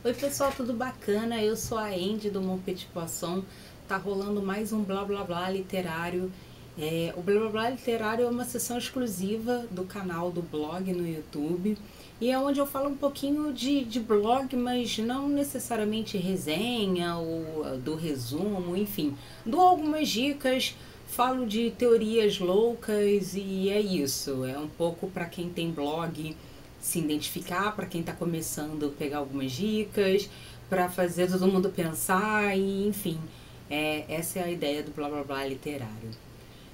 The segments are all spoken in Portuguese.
Oi pessoal, tudo bacana? Eu sou a Andy do Mon Petit Poisson. Tá rolando mais um Blá Blá Blá literário. O Blá Blá Blá literário é uma sessão exclusiva do canal do blog no YouTube. E é onde eu falo um pouquinho de blog, mas não necessariamente resenha ou do resumo, enfim. Dou algumas dicas, falo de teorias loucas e é isso. É um pouco para quem tem blog se identificar, para quem está começando pegar algumas dicas, para fazer todo mundo pensar e enfim, essa é a ideia do blá blá blá literário.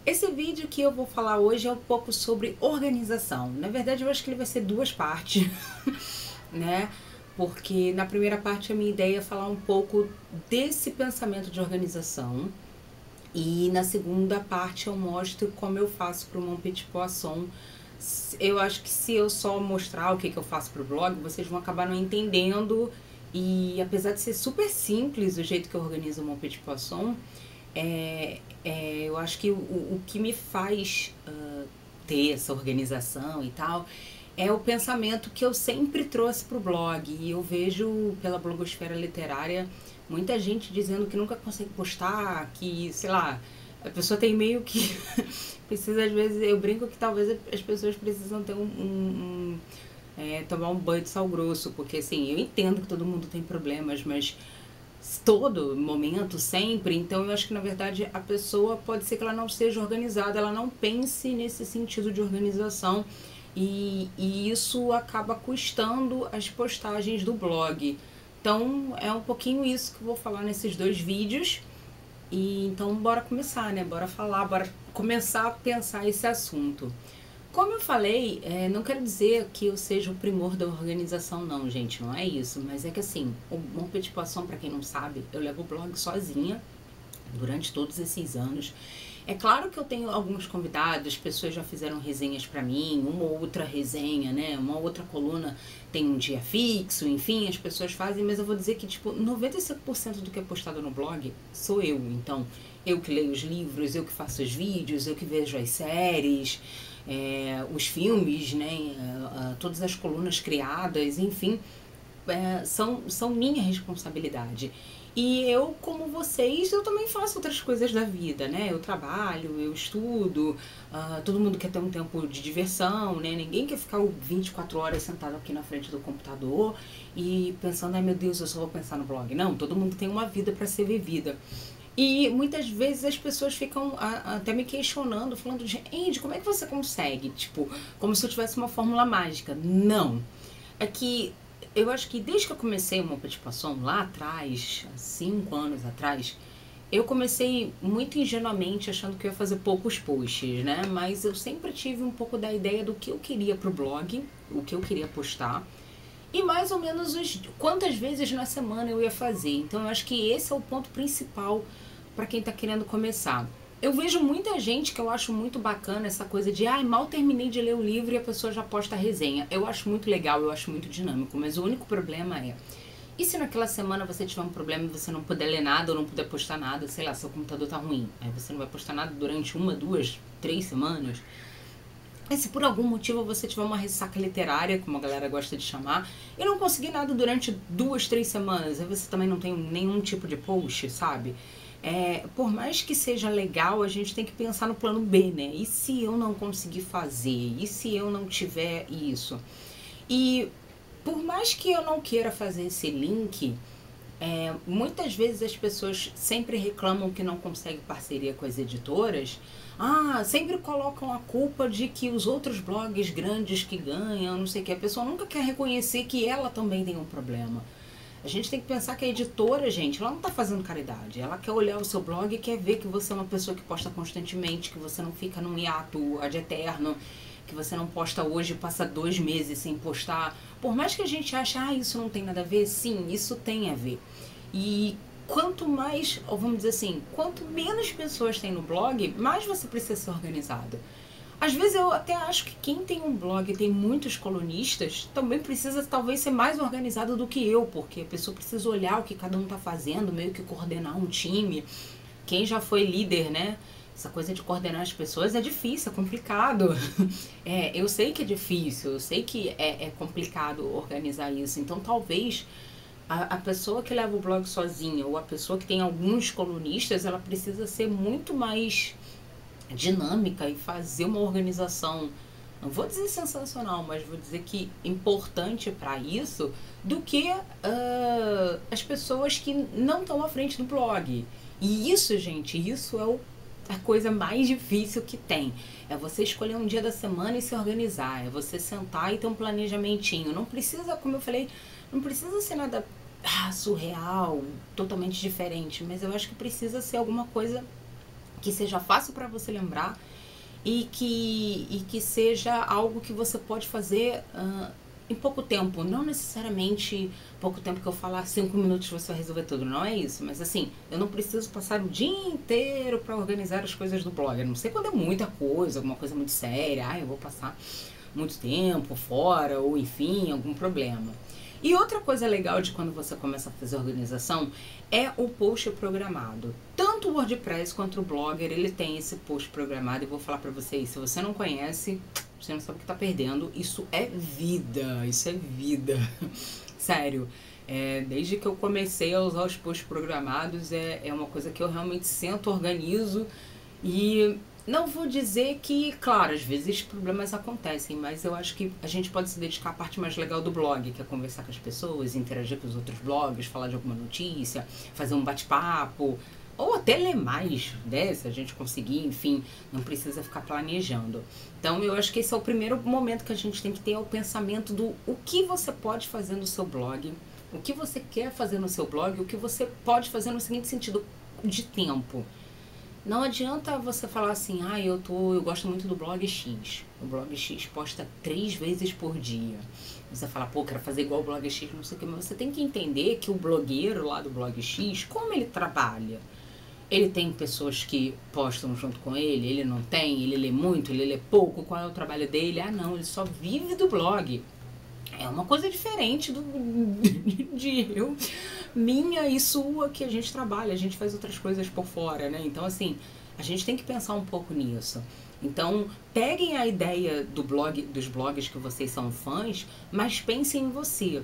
Esse vídeo que eu vou falar hoje é um pouco sobre organização. Na verdade, eu acho que ele vai ser duas partes, né? Porque na primeira parte a minha ideia é falar um pouco desse pensamento de organização e na segunda parte eu mostro como eu faço para o Mon Petit Poisson. Eu acho que se eu só mostrar o que eu faço pro blog, vocês vão acabar não entendendo. E apesar de ser super simples o jeito que eu organizo o Mon Petit Poisson, eu acho que o que me faz ter essa organização e tal é o pensamento que eu sempre trouxe pro blog. E eu vejo pela blogosfera literária muita gente dizendo que nunca consegue postar, que, sei lá, a pessoa tem meio que precisa, às vezes, eu brinco que talvez as pessoas precisam ter tomar um banho de sal grosso, porque assim, eu entendo que todo mundo tem problemas, mas todo momento, sempre, então eu acho que na verdade a pessoa pode ser que ela não seja organizada, ela não pense nesse sentido de organização e isso acaba custando as postagens do blog. Então é um pouquinho isso que eu vou falar nesses dois vídeos. E então bora começar, né? Bora falar, bora começar a pensar esse assunto. Como eu falei, não quero dizer que eu seja o primor da organização, não, gente, não é isso. Mas é que assim, o Mon Petit Poisson, pra quem não sabe, eu levo o blog sozinha durante todos esses anos. É claro que eu tenho alguns convidados, pessoas já fizeram resenhas pra mim, uma ou outra resenha, né? Uma outra coluna tem um dia fixo, enfim, as pessoas fazem, mas eu vou dizer que, tipo, 95% do que é postado no blog sou eu. Então, eu que leio os livros, eu que faço os vídeos, eu que vejo as séries, os filmes, né? Todas as colunas criadas, enfim, são minha responsabilidade. E eu, como vocês, eu também faço outras coisas da vida, né? Eu trabalho, eu estudo, todo mundo quer ter um tempo de diversão, né? Ninguém quer ficar 24 horas sentado aqui na frente do computador e pensando, ai meu Deus, eu só vou pensar no blog. Não, todo mundo tem uma vida para ser vivida. E muitas vezes as pessoas ficam até me questionando, falando, Andy, como é que você consegue? Tipo, como se eu tivesse uma fórmula mágica. Não. É que eu acho que desde que eu comecei o Mon Petit Poisson, lá atrás, há 5 anos atrás, eu comecei muito ingenuamente achando que eu ia fazer poucos posts, né? Mas eu sempre tive um pouco da ideia do que eu queria pro blog, o que eu queria postar. E mais ou menos quantas vezes na semana eu ia fazer. Então eu acho que esse é o ponto principal para quem tá querendo começar. Eu vejo muita gente que eu acho muito bacana essa coisa de mal terminei de ler o livro e a pessoa já posta a resenha. Eu acho muito legal, eu acho muito dinâmico, mas o único problema e se naquela semana você tiver um problema e você não puder ler nada ou não puder postar nada, sei lá, seu computador tá ruim, aí você não vai postar nada durante 1, 2, 3 semanas. E se por algum motivo você tiver uma ressaca literária, como a galera gosta de chamar, e não conseguir nada durante 2, 3 semanas, aí você também não tem nenhum tipo de post, sabe? Por mais que seja legal, a gente tem que pensar no plano B, né? E se eu não conseguir fazer? E se eu não tiver isso? E por mais que eu não queira fazer esse link, muitas vezes as pessoas sempre reclamam que não conseguem parceria com as editoras. Sempre colocam a culpa de que os outros blogs grandes que ganham, não sei o que. A pessoa nunca quer reconhecer que ela também tem um problema. A gente tem que pensar que a editora, gente, ela não tá fazendo caridade. Ela quer olhar o seu blog e quer ver que você é uma pessoa que posta constantemente, que você não fica num hiato ad eterno, que você não posta hoje e passa 2 meses sem postar. Por mais que a gente ache, isso não tem nada a ver, sim, isso tem a ver. E quanto mais, ou vamos dizer assim, quanto menos pessoas tem no blog, mais você precisa ser organizado. Às vezes eu até acho que quem tem um blog e tem muitos colunistas também precisa talvez ser mais organizado do que eu, porque a pessoa precisa olhar o que cada um tá fazendo, meio que coordenar um time. Quem já foi líder, né? Essa coisa de coordenar as pessoas é difícil, é complicado. Eu sei que é difícil, eu sei que é complicado organizar isso. Então talvez a pessoa que leva o blog sozinha ou a pessoa que tem alguns colunistas, ela precisa ser muito mais dinâmica e fazer uma organização, não vou dizer sensacional, mas vou dizer que importante para isso, do que as pessoas que não estão à frente do blog. E isso, gente, isso é a coisa mais difícil que tem. É você escolher um dia da semana e se organizar. É você sentar e ter um planejamentinho. Não precisa, como eu falei, não precisa ser nada surreal, totalmente diferente. Mas eu acho que precisa ser alguma coisa que seja fácil para você lembrar e que seja algo que você pode fazer em pouco tempo. Não necessariamente pouco tempo que eu falar 5 minutos você vai resolver tudo, não é isso. Mas assim, eu não preciso passar o dia inteiro para organizar as coisas do blog. Eu não sei quando é muita coisa, alguma coisa muito séria, eu vou passar muito tempo fora, ou enfim, algum problema. E outra coisa legal de quando você começa a fazer organização é o post programado. Tanto o WordPress quanto o Blogger, ele tem esse post programado. E vou falar pra vocês, se você não conhece, você não sabe o que tá perdendo. Isso é vida, isso é vida. Sério, desde que eu comecei a usar os posts programados, é uma coisa que eu realmente sento, organizo e... Não vou dizer que, claro, às vezes problemas acontecem, mas eu acho que a gente pode se dedicar à parte mais legal do blog, que é conversar com as pessoas, interagir com os outros blogs, falar de alguma notícia, fazer um bate-papo, ou até ler mais, né, se a gente conseguir, enfim, não precisa ficar planejando. Então eu acho que esse é o primeiro momento que a gente tem que ter, é o pensamento do o que você pode fazer no seu blog, o que você quer fazer no seu blog, o que você pode fazer no seguinte sentido, de tempo. Não adianta você falar assim, eu gosto muito do blog X. O blog X posta 3 vezes por dia. Você fala, quero fazer igual o blog X, não sei o que, mas você tem que entender que o blogueiro lá do blog X, como ele trabalha? Ele tem pessoas que postam junto com ele não tem, ele lê muito, ele lê pouco, qual é o trabalho dele? Não, ele só vive do blog. É uma coisa diferente minha e sua, que a gente trabalha, a gente faz outras coisas por fora, né? Então, assim, a gente tem que pensar um pouco nisso. Então, peguem a ideia dos blogs que vocês são fãs, mas pensem em você,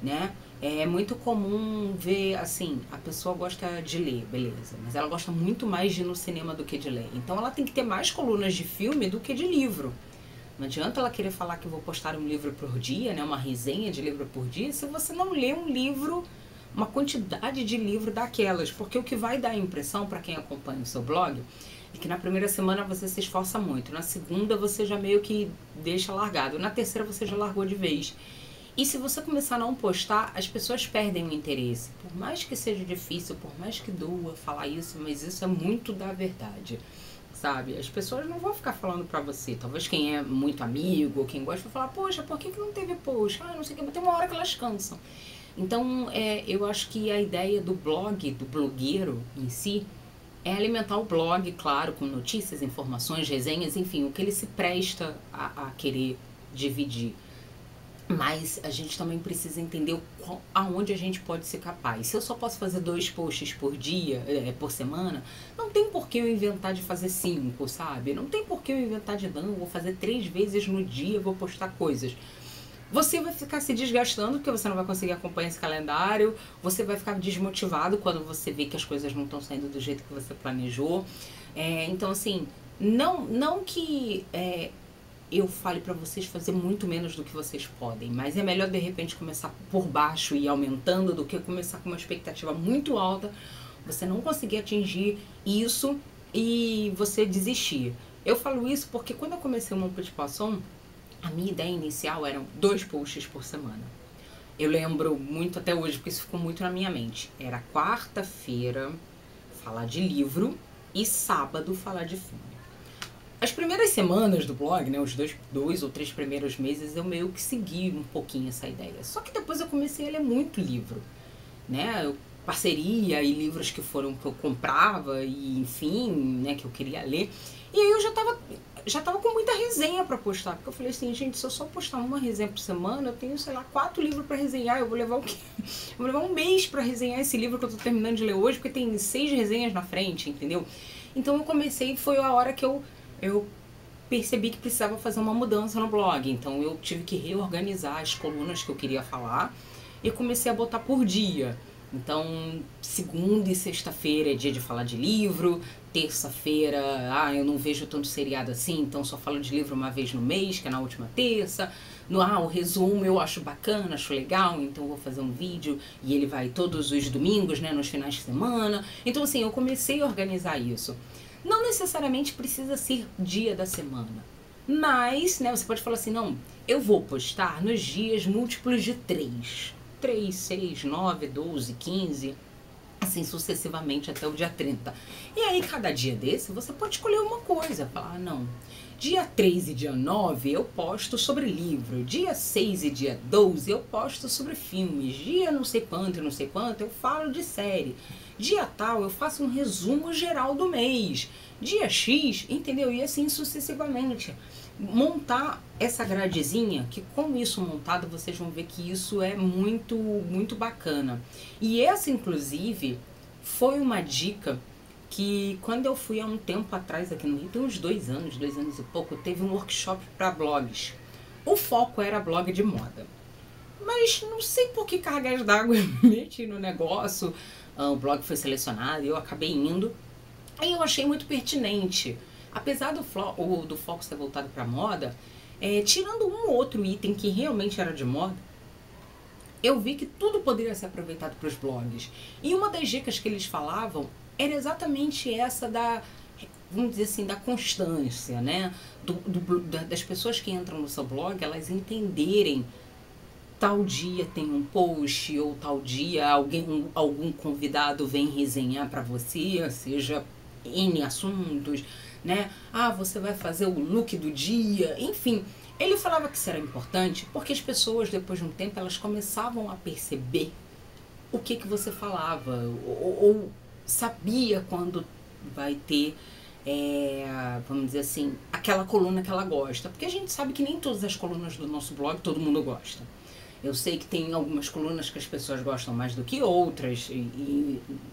né? É muito comum ver, assim, a pessoa gosta de ler, beleza, mas ela gosta muito mais de ir no cinema do que de ler. Então, ela tem que ter mais colunas de filme do que de livro. Não adianta ela querer falar que vou postar um livro por dia, né, uma resenha de livro por dia, se você não lê um livro, uma quantidade de livro daquelas. Porque o que vai dar a impressão para quem acompanha o seu blog é que na primeira semana você se esforça muito, na segunda você já meio que deixa largado, na terceira você já largou de vez. E se você começar a não postar, as pessoas perdem o interesse. Por mais que seja difícil, por mais que doa falar isso, mas isso é muito da verdade. Sabe? As pessoas não vão ficar falando pra você. Talvez quem é muito amigo, ou quem gosta, vai falar, poxa, por que não teve post? Não sei o que, mas tem uma hora que elas cansam. Então, eu acho que a ideia do blog, do blogueiro em si, é alimentar o blog, claro, com notícias, informações, resenhas, enfim, o que ele se presta a querer dividir. Mas a gente também precisa entender aonde a gente pode ser capaz. Se eu só posso fazer 2 posts por dia, por semana, não tem por que eu inventar de fazer 5, sabe? Não tem por que eu inventar de vou fazer 3 vezes no dia, vou postar coisas. Você vai ficar se desgastando porque você não vai conseguir acompanhar esse calendário, você vai ficar desmotivado quando você vê que as coisas não estão saindo do jeito que você planejou. Então, assim, não que... eu fale pra vocês fazer muito menos do que vocês podem, mas é melhor de repente começar por baixo e ir aumentando do que começar com uma expectativa muito alta, você não conseguir atingir isso e você desistir. Eu falo isso porque quando eu comecei o Mon Petit Poisson, a minha ideia inicial eram 2 posts por semana. Eu lembro muito até hoje, porque isso ficou muito na minha mente. Era quarta-feira falar de livro e sábado falar de filme. As primeiras semanas do blog, né, os 2 ou 3 primeiros meses, eu meio que segui um pouquinho essa ideia. Só que depois eu comecei a ler muito livro, né, parceria e livros que eu comprava e enfim, né, que eu queria ler. E aí eu já tava com muita resenha pra postar, porque eu falei assim, gente, se eu só postar uma resenha por semana, eu tenho, sei lá, 4 livros pra resenhar, eu vou levar o quê? Eu vou levar um mês pra resenhar esse livro que eu tô terminando de ler hoje, porque tem 6 resenhas na frente, entendeu? Então eu comecei, foi a hora que eu percebi que precisava fazer uma mudança no blog. Então eu tive que reorganizar as colunas que eu queria falar e comecei a botar por dia. Então, segunda e sexta-feira é dia de falar de livro, terça-feira, eu não vejo tanto seriado assim, então só falo de livro uma vez no mês, que é na última terça. O resumo eu acho bacana, acho legal, então eu vou fazer um vídeo e ele vai todos os domingos, né, nos finais de semana. Então, assim, eu comecei a organizar isso. Não necessariamente precisa ser dia da semana, mas, né, você pode falar assim, não, eu vou postar nos dias múltiplos de 3, 6, 9, 12, 15, assim sucessivamente até o dia 30. E aí, cada dia desse, você pode escolher uma coisa, falar, não, dia 3 e dia 9 eu posto sobre livro, dia 6 e dia 12 eu posto sobre filmes, dia não sei quanto e não sei quanto eu falo de série, dia tal eu faço um resumo geral do mês, dia X, entendeu? E assim sucessivamente. Montar essa gradezinha, que com isso montado vocês vão ver que isso é muito, muito bacana. E essa, inclusive, foi uma dica que quando eu fui há um tempo atrás aqui no Rio, tem uns 2 anos e pouco, teve um workshop para blogs. O foco era blog de moda. Mas não sei por que cargas d'água eu meti no negócio, o blog foi selecionado e eu acabei indo. Aí eu achei muito pertinente. Apesar do foco ser voltado para moda, tirando um ou outro item que realmente era de moda, eu vi que tudo poderia ser aproveitado para os blogs. E uma das dicas que eles falavam era exatamente essa vamos dizer assim, da constância, né? Das pessoas que entram no seu blog, elas entenderem tal dia tem um post, ou tal dia algum convidado vem resenhar para você, seja N assuntos, né? Você vai fazer o look do dia, enfim. Ele falava que isso era importante porque as pessoas, depois de um tempo, elas começavam a perceber o que você falava, ou sabia quando vai ter, vamos dizer assim, aquela coluna que ela gosta. Porque a gente sabe que nem todas as colunas do nosso blog todo mundo gosta. Eu sei que tem algumas colunas que as pessoas gostam mais do que outras,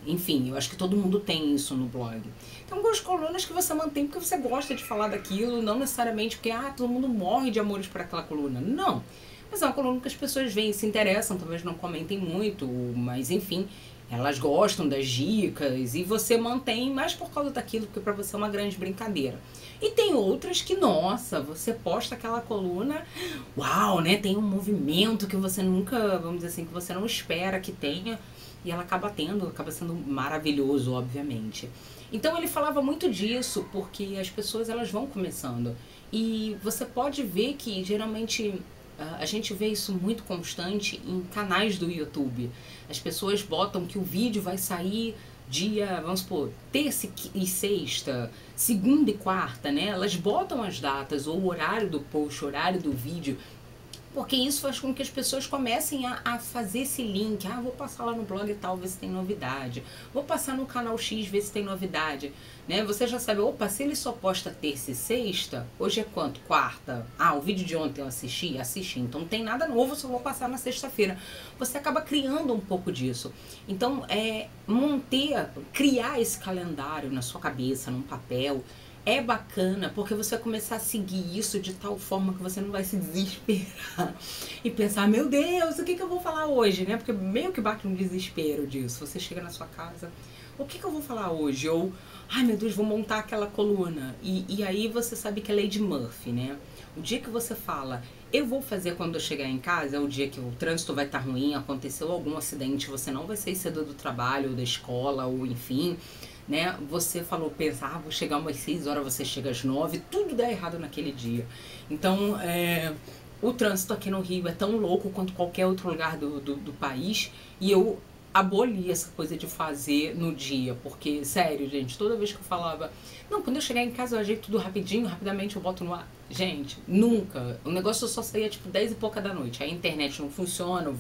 enfim, eu acho que todo mundo tem isso no blog. Tem algumas colunas que você mantém porque você gosta de falar daquilo, não necessariamente porque todo mundo morre de amores por aquela coluna. Não, mas é uma coluna que as pessoas veem, se interessam, talvez não comentem muito, mas enfim, elas gostam das dicas e você mantém mais por causa daquilo, porque pra você é uma grande brincadeira. E tem outras que, nossa, você posta aquela coluna, uau, né? Tem um movimento que você nunca, vamos dizer assim, que você não espera que tenha, e ela acaba sendo maravilhoso, obviamente. Então ele falava muito disso, porque as pessoas elas vão começando. E você pode ver que geralmente a gente vê isso muito constante em canais do YouTube. As pessoas botam que o vídeo vai sair dia, vamos supor, terça e sexta, segunda e quarta, né? Elas botam as datas ou o horário do post, o horário do vídeo, porque isso faz com que as pessoas comecem a fazer esse link. Vou passar lá no blog e tal, ver se tem novidade. Vou passar no canal X, ver se tem novidade. Né? Você já sabe, se ele só posta terça e sexta, hoje é quanto? Quarta. O vídeo de ontem eu assisti, então não tem nada novo, só vou passar na sexta-feira. Você acaba criando um pouco disso. Então, criar esse calendário na sua cabeça, num papel, é bacana, porque você vai começar a seguir isso de tal forma que você não vai se desesperar e pensar, meu Deus, o que eu vou falar hoje, né? Porque meio que bate um desespero disso. Você chega na sua casa, o que eu vou falar hoje? Ou, meu Deus, vou montar aquela coluna. E aí você sabe que é Lady Murphy, né? O dia que você fala, eu vou fazer quando eu chegar em casa, é o dia que o trânsito vai estar ruim, aconteceu algum acidente, você não vai sair cedo do trabalho, ou da escola, ou enfim, né? Você pensa, vou chegar umas 6 horas, você chega às 9, tudo dá errado naquele dia. Então, o trânsito aqui no Rio é tão louco quanto qualquer outro lugar do país, e eu aboli essa coisa de fazer no dia, porque, sério, gente, toda vez que eu falava, não, quando eu chegar em casa eu ajeito tudo rapidamente eu boto no ar. Gente, nunca. O negócio só saía, 10 e pouca da noite. A internet não funciona,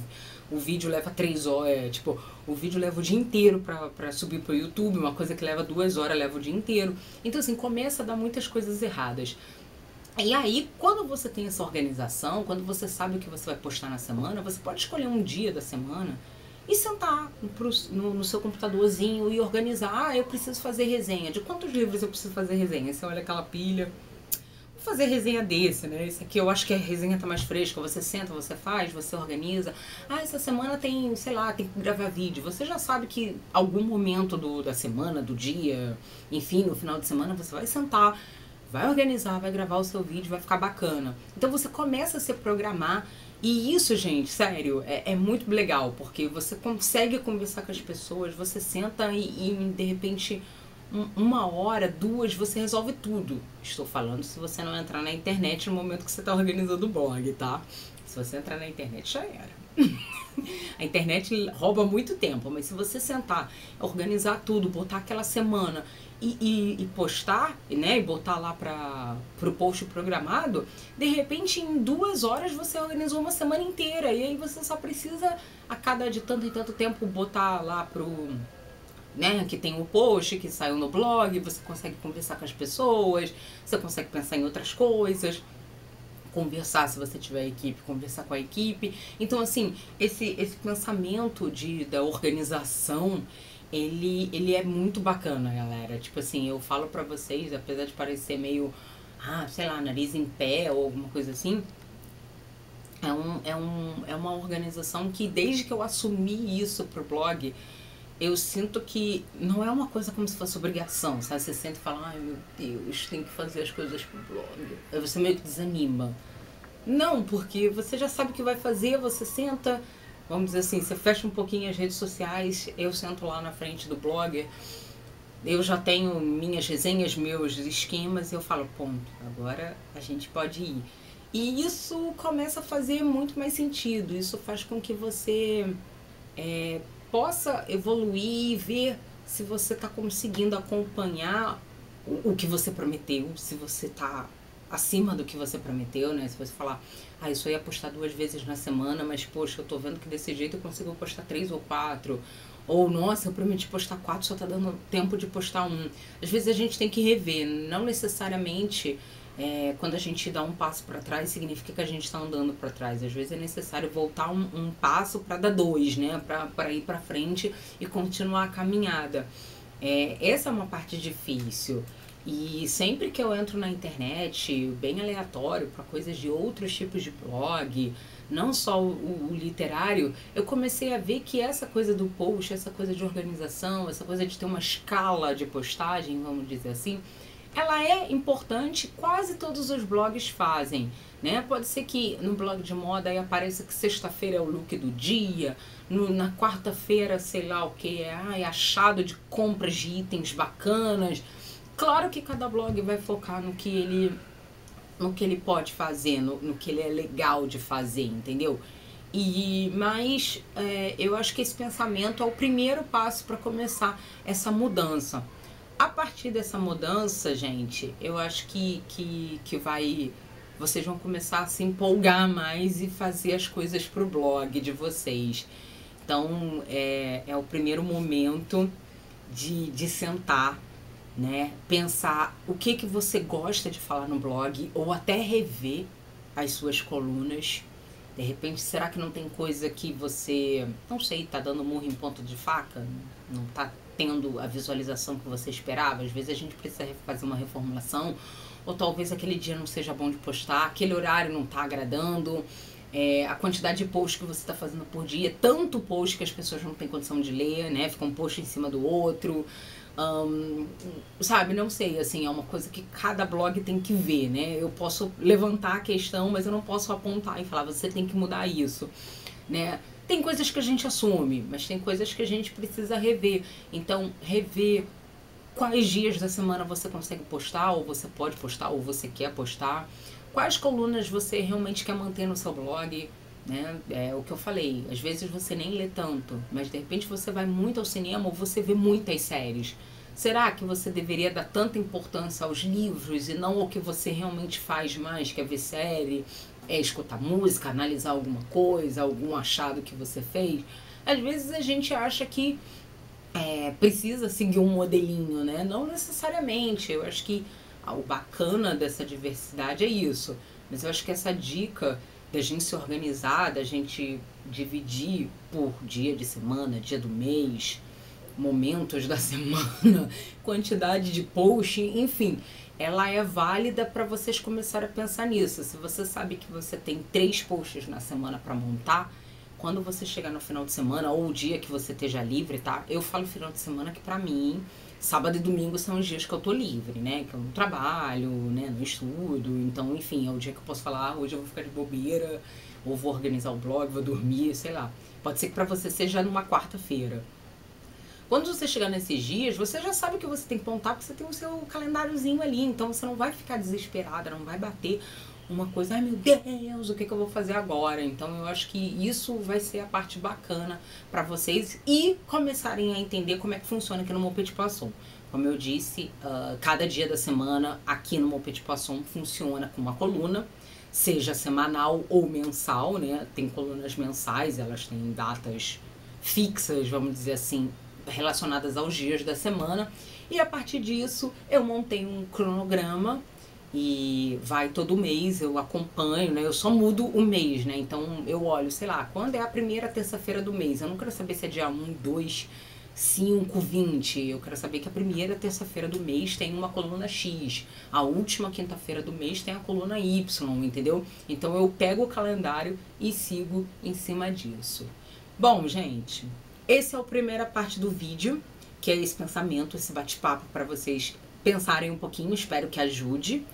o vídeo leva 3 horas, o vídeo leva o dia inteiro pra subir pro YouTube, uma coisa que leva 2 horas leva o dia inteiro. Então, assim, começa a dar muitas coisas erradas. E aí, quando você tem essa organização, quando você sabe o que você vai postar na semana, você pode escolher um dia da semana e sentar no seu computadorzinho e organizar. Eu preciso fazer resenha. De quantos livros eu preciso fazer resenha? Você olha aquela pilha, vou fazer resenha desse, né? Esse aqui eu acho que a resenha tá mais fresca. Você senta, você faz, você organiza. Ah, essa semana tem, sei lá, tem que gravar vídeo. Você já sabe que algum momento da semana, do dia, enfim, no final de semana, você vai sentar, vai organizar, vai gravar o seu vídeo, vai ficar bacana. Então você começa a se programar. E isso, gente, sério, é muito legal, porque você consegue conversar com as pessoas, você senta e de repente, uma hora, duas, você resolve tudo. Estou falando se você não entrar na internet no momento que você está organizando o blog, tá? Se você entrar na internet, já era. A internet rouba muito tempo, mas se você sentar, organizar tudo, botar aquela semana e postar, né, e botar lá pro post programado, de repente em 2 horas você organizou uma semana inteira, e aí você só precisa a cada de tanto em tanto tempo botar lá né, que tem o post que saiu no blog, você consegue conversar com as pessoas, você consegue pensar em outras coisas, conversar, se você tiver equipe, conversar com a equipe. Então, assim, esse pensamento da organização, ele é muito bacana, galera. Tipo assim, eu falo pra vocês, apesar de parecer meio, sei lá, nariz em pé ou alguma coisa assim, é uma organização que desde que eu assumi isso pro blog, eu sinto que não é uma coisa como se fosse obrigação, sabe? Você sente e fala, ai meu Deus, tem que fazer as coisas pro blog. Aí você meio que desanima. Não, porque você já sabe o que vai fazer, você senta, vamos dizer assim, você fecha um pouquinho as redes sociais, eu sento lá na frente do blogger, eu já tenho minhas resenhas, meus esquemas, e eu falo, ponto, agora a gente pode ir. E isso começa a fazer muito mais sentido, isso faz com que você possa evoluir e ver se você está conseguindo acompanhar o que você prometeu, se você está acima do que você prometeu, né? Se você falar, isso eu ia postar 2 vezes na semana, mas poxa, eu tô vendo que desse jeito eu consigo postar 3 ou 4. Ou, nossa, eu prometi postar 4, só tá dando tempo de postar 1. Às vezes a gente tem que rever, não necessariamente quando a gente dá um passo para trás, significa que a gente está andando para trás. Às vezes é necessário voltar um passo para dar 2, né? Para ir para frente e continuar a caminhada. Essa é uma parte difícil. E sempre que eu entro na internet, bem aleatório, para coisas de outros tipos de blog, não só o literário, eu comecei a ver que essa coisa do post, essa coisa de organização, essa coisa de ter uma escala de postagem, vamos dizer assim, ela é importante, quase todos os blogs fazem, né? Pode ser que no blog de moda aí apareça que sexta-feira é o look do dia, na quarta-feira, sei lá o que, é achado de compras de itens bacanas. Claro que cada blog vai focar no que ele pode fazer, no que ele é legal de fazer, entendeu? Mas eu acho que esse pensamento é o primeiro passo para começar essa mudança. A partir dessa mudança, gente, eu acho que vocês vão começar a se empolgar mais e fazer as coisas pro blog de vocês. Então, é o primeiro momento de sentar, né? Pensar o que você gosta de falar no blog, ou até rever as suas colunas. De repente, será que não tem coisa que você, não sei, tá dando murro em ponto de faca? Não tá tendo a visualização que você esperava? Às vezes a gente precisa fazer uma reformulação, ou talvez aquele dia não seja bom de postar, aquele horário não tá agradando, a quantidade de posts que você está fazendo por dia, tanto post que as pessoas não têm condição de ler, né? Fica um post em cima do outro, sabe, não sei, assim, é uma coisa que cada blog tem que ver, né? Eu posso levantar a questão, mas eu não posso apontar e falar, você tem que mudar isso, né? Tem coisas que a gente assume, mas tem coisas que a gente precisa rever. Então, rever quais dias da semana você consegue postar, ou você pode postar, ou você quer postar. Quais colunas você realmente quer manter no seu blog, né? É o que eu falei, às vezes você nem lê tanto, mas de repente você vai muito ao cinema ou você vê muitas séries. Será que você deveria dar tanta importância aos livros e não ao que você realmente faz mais, que é ver série, escutar música, analisar alguma coisa, algum achado que você fez? Às vezes a gente acha que precisa seguir um modelinho, né? Não necessariamente. Eu acho que o bacana dessa diversidade é isso. Mas eu acho que essa dica da gente se organizar, da gente dividir por dia de semana, dia do mês, momentos da semana, quantidade de post, enfim, ela é válida para vocês começarem a pensar nisso. Se você sabe que você tem 3 posts na semana para montar, quando você chegar no final de semana ou o dia que você esteja livre, tá? Eu falo final de semana que pra mim, sábado e domingo são os dias que eu tô livre, né? Que eu não trabalho, né? Não estudo. Então, enfim, é o dia que eu posso falar, ah, hoje eu vou ficar de bobeira, ou vou organizar o blog, vou dormir, sei lá. Pode ser que pra você seja numa quarta-feira. Quando você chegar nesses dias, você já sabe que você tem que montar, porque você tem o seu calendáriozinho ali. Então, você não vai ficar desesperada, não vai bater uma coisa, ai meu Deus, o que eu vou fazer agora? Então eu acho que isso vai ser a parte bacana para vocês e começarem a entender como é que funciona aqui no Mon Petit Poisson. Como eu disse, cada dia da semana aqui no Mon Petit Poisson funciona com uma coluna, seja semanal ou mensal, né? Tem colunas mensais, elas têm datas fixas, vamos dizer assim, relacionadas aos dias da semana. E a partir disso eu montei um cronograma e vai todo mês, eu acompanho, né? Eu só mudo o mês, né? Então eu olho, sei lá, quando é a primeira terça-feira do mês. Eu não quero saber se é dia 1, 2, 5, 20. Eu quero saber que a primeira terça-feira do mês tem uma coluna X. A última quinta-feira do mês tem a coluna Y, entendeu? Então eu pego o calendário e sigo em cima disso. Bom, gente, esse é a primeira parte do vídeo, que é esse pensamento, esse bate-papo para vocês pensarem um pouquinho, espero que ajude.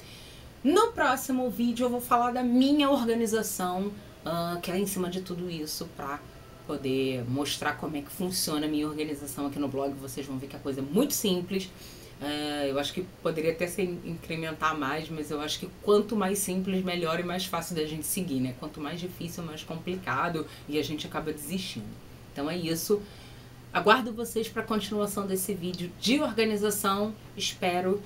No próximo vídeo eu vou falar da minha organização, que é em cima de tudo isso, para poder mostrar como é que funciona a minha organização aqui no blog. Vocês vão ver que a coisa é muito simples. Eu acho que poderia até se incrementar mais, mas eu acho que quanto mais simples, melhor e mais fácil da gente seguir, né? Quanto mais difícil, mais complicado e a gente acaba desistindo. Então é isso. Aguardo vocês para a continuação desse vídeo de organização. Espero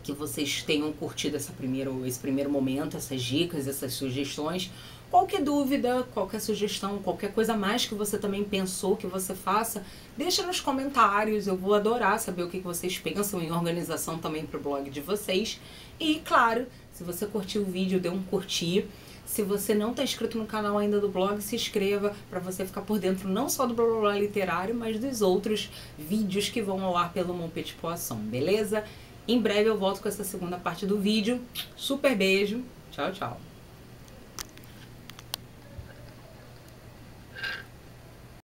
que vocês tenham curtido esse primeiro momento, essas dicas, essas sugestões. Qualquer dúvida, qualquer sugestão, qualquer coisa mais que você também pensou que você faça, deixa nos comentários. Eu vou adorar saber o que vocês pensam em organização também para o blog de vocês. E, claro, se você curtiu o vídeo, dê um curtir. Se você não está inscrito no canal ainda do blog, se inscreva para você ficar por dentro não só do Blá Blá Blá Literário, mas dos outros vídeos que vão ao ar pelo Mon Petit Poisson, beleza? Em breve eu volto com essa segunda parte do vídeo. Super beijo, tchau, tchau!